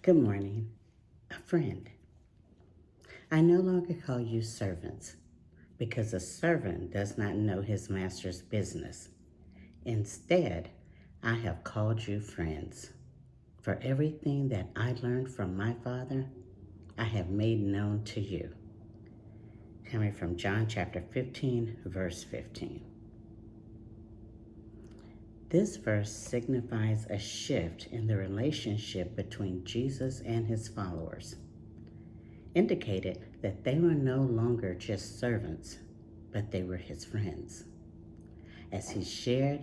Good morning. A friend. I no longer call you servants because a servant does not know his master's business. Instead, I have called you friends. For everything that I learned from my Father, I have made known to you. Coming from John chapter 15, verse 15. This verse signifies a shift in the relationship between Jesus and his followers, indicated that they were no longer just servants, but they were his friends. As he shared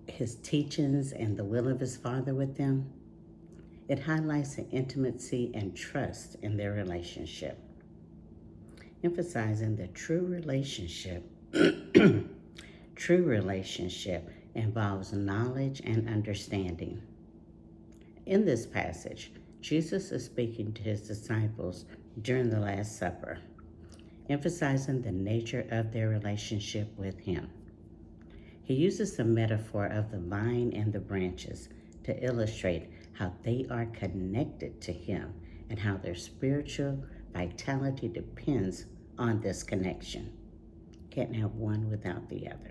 his teachings and the will of his Father with them, it highlights the intimacy and trust in their relationship, emphasizing that true relationship involves knowledge and understanding. In this passage, Jesus is speaking to his disciples during the Last Supper, emphasizing the nature of their relationship with him. He uses the metaphor of the vine and the branches to illustrate how they are connected to him and how their spiritual vitality depends on this connection. Can't have one without the other.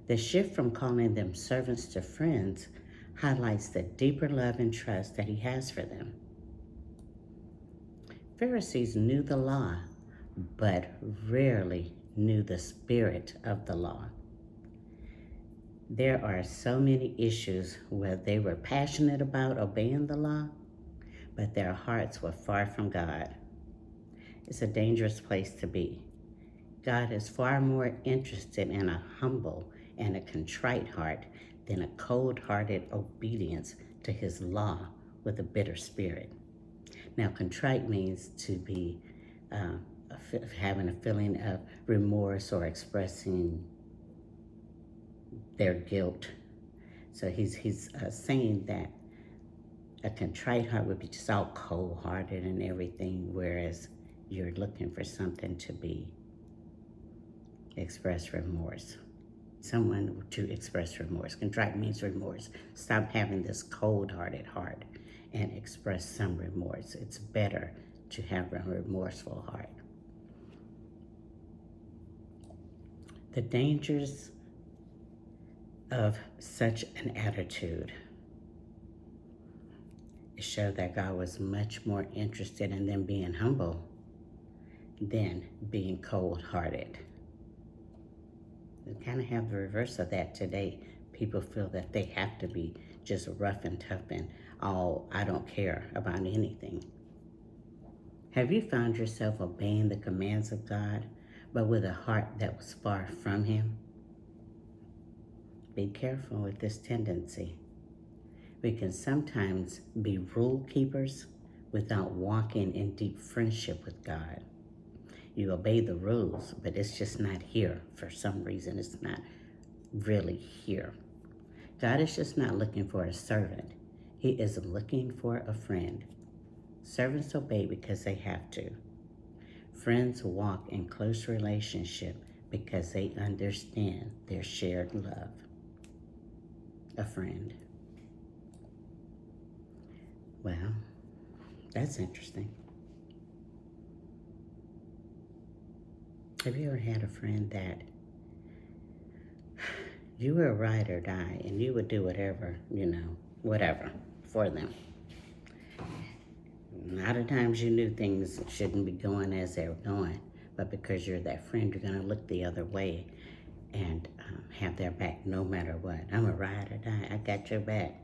The shift from calling them servants to friends highlights the deeper love and trust that he has for them. Pharisees knew the law, but rarely knew the spirit of the law. There are so many issues where they were passionate about obeying the law, but their hearts were far from God. It's a dangerous place to be. God is far more interested in a humble and a contrite heart than a cold-hearted obedience to his law with a bitter spirit. Now, contrite means to be having a feeling of remorse or expressing their guilt. So he's saying that a contrite heart would be just all cold-hearted and everything, whereas you're looking for something to be express remorse. Someone to express remorse. Contrite means remorse. Stop having this cold-hearted heart and express some remorse. It's better to have a remorseful heart. The dangers of such an attitude show that God was much more interested in them being humble than being cold-hearted. We kind of have the reverse of that today. People feel that they have to be just rough and tough and all, I don't care about anything. Have you found yourself obeying the commands of God, but with a heart that was far from him? Be careful with this tendency. We can sometimes be rule keepers without walking in deep friendship with God. You obey the rules, but it's just not here. For some reason, it's not really here. God is just not looking for a servant. He is looking for a friend. Servants obey because they have to. Friends walk in close relationship because they understand their shared love. A friend. Well, that's interesting. Have you ever had a friend that you were ride or die and you would do whatever, whatever for them? A lot of times you knew things shouldn't be going as they were going, but because you're that friend, you're going to look the other way and have their back no matter what. I'm a ride or die. I got your back.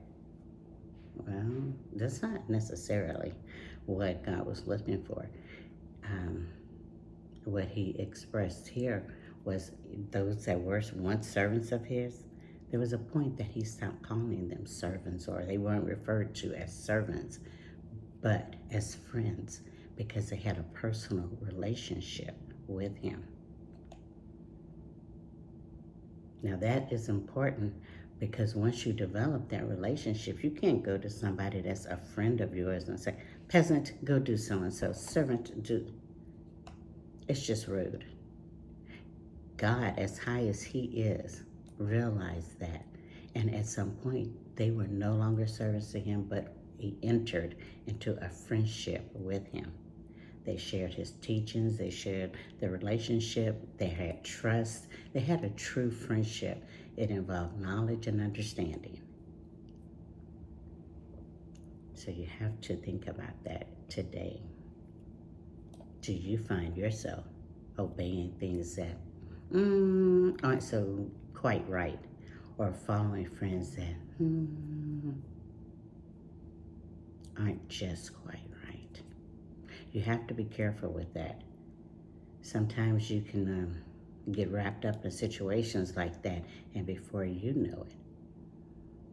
Well, that's not necessarily what God was looking for. What he expressed here was those that were once servants of his, there was a point that he stopped calling them servants, or they weren't referred to as servants, but as friends, because they had a personal relationship with him. Now that is important, because once you develop that relationship, you can't go to somebody that's a friend of yours and say, peasant, go do so-and-so, servant, do. It's just rude. God, as high as he is, realized that. And at some point, They were no longer servants to him, but he entered into a friendship with him. They shared his teachings, they shared the relationship, they had trust, they had a true friendship. It involved knowledge and understanding. So you have to think about that today. Do you find yourself obeying things that aren't so quite right, or following friends that aren't just quite right? You have to be careful with that. Sometimes you can get wrapped up in situations like that, and before you know it,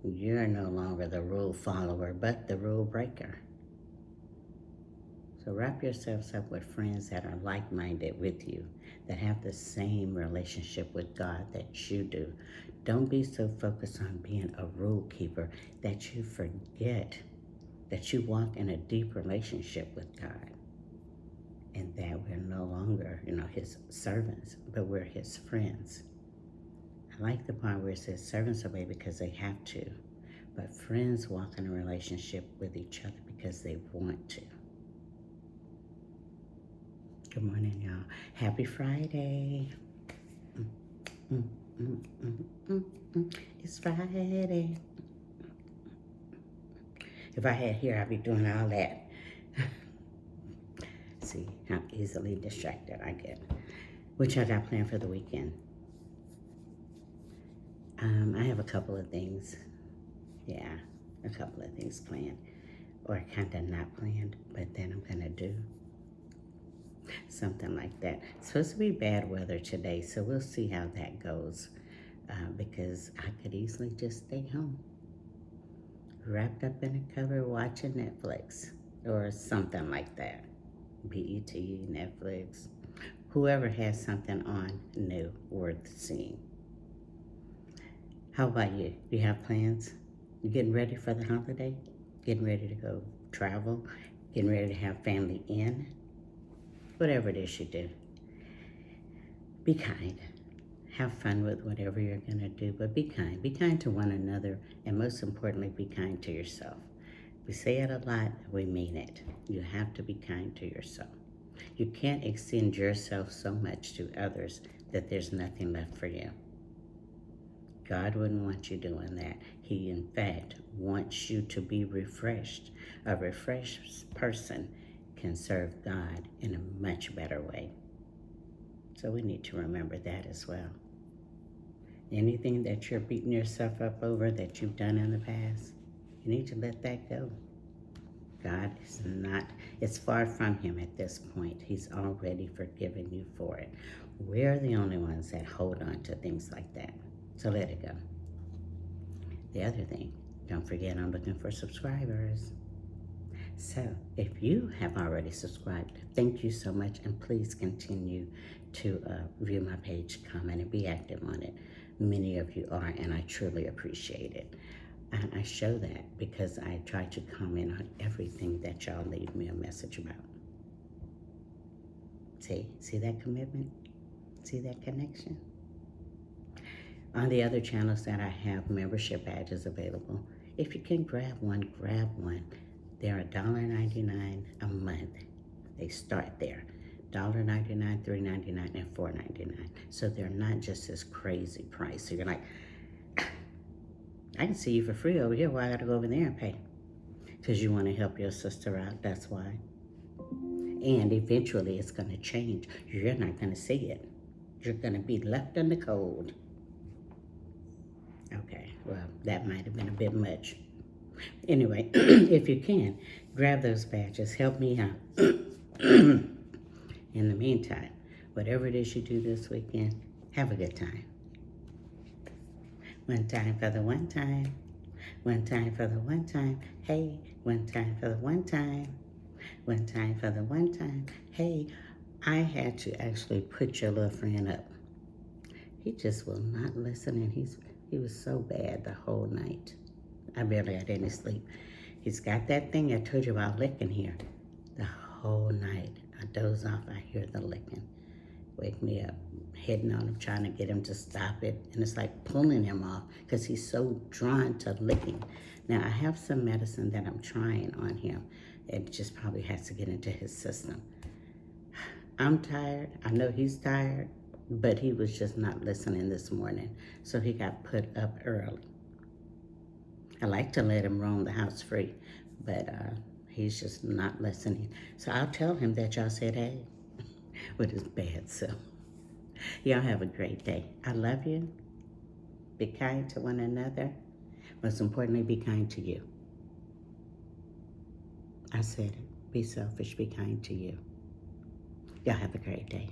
you're no longer the rule follower, but the rule breaker. So wrap yourselves up with friends that are like-minded with you, that have the same relationship with God that you do. Don't be so focused on being a rule keeper that you forget that you walk in a deep relationship with God, and that we're no longer, his servants, but we're his friends. I like the part where it says servants obey because they have to, but friends walk in a relationship with each other because they want to. Good morning, y'all. Happy Friday. It's Friday. If I had hair, I'd be doing all that. See how easily distracted I get. What y'all got planned for the weekend? I have a couple of things. Yeah, a couple of things planned. Or kind of not planned, but then I'm going to do something like that. It's supposed to be bad weather today, so we'll see how that goes. Because I could easily just stay home, wrapped up in a cover watching Netflix or something like that. BET, Netflix, whoever has something on new worth seeing. How about you? You have plans? You getting ready for the holiday? Getting ready to go travel? Getting ready to have family in? Whatever it is you do, be kind. Have fun with whatever you're going to do, but be kind. Be kind to one another, and most importantly, be kind to yourself. We say it a lot, we mean it. You have to be kind to yourself. You can't extend yourself so much to others that there's nothing left for you. God wouldn't want you doing that. He, in fact, wants you to be refreshed. A refreshed person can serve God in a much better way. So we need to remember that as well. Anything that you're beating yourself up over that you've done in the past, you need to let that go. God is not, it's far from him at this point. He's already forgiven you for it. We're the only ones that hold on to things like that. So let it go. The other thing, don't forget I'm looking for subscribers. So if you have already subscribed, thank you so much, and please continue to view my page, comment, and be active on it. Many of you are, and I truly appreciate it. And I show that because I try to comment on everything that y'all leave me a message about. See that commitment? See that connection? On the other channels that I have membership badges available, if you can grab one, grab one. They're $1.99 a month. They start there. $1.99, $3.99, and $4.99. So they're not just this crazy price. So you're like, I can see you for free over here. Why I gotta go over there and pay? Because you want to help your sister out. That's why. And eventually it's going to change. You're not going to see it. You're going to be left in the cold. Okay, well, that might have been a bit much. Anyway, if you can, grab those badges. Help me out. In the meantime, whatever it is you do this weekend, have a good time. One time for the one time. One time for the one time. Hey, one time for the one time. One time for the one time. Hey, I had to actually put your little friend up. He just will not listen, and he was so bad the whole night. I barely had any sleep. He's got that thing I told you about licking here. The whole night, I doze off, I hear the licking. wake me up, hitting on him, trying to get him to stop it. And it's like pulling him off because he's so drawn to licking. Now, I have some medicine that I'm trying on him. It just probably has to get into his system. I'm tired. I know he's tired, but he was just not listening this morning. So he got put up early. I like to let him roam the house free, but he's just not listening. So I'll tell him that y'all said hey with his bad self. Y'all have a great day. I love you. Be kind to one another. Most importantly, be kind to you. I said it. Be selfish, be kind to you. Y'all have a great day.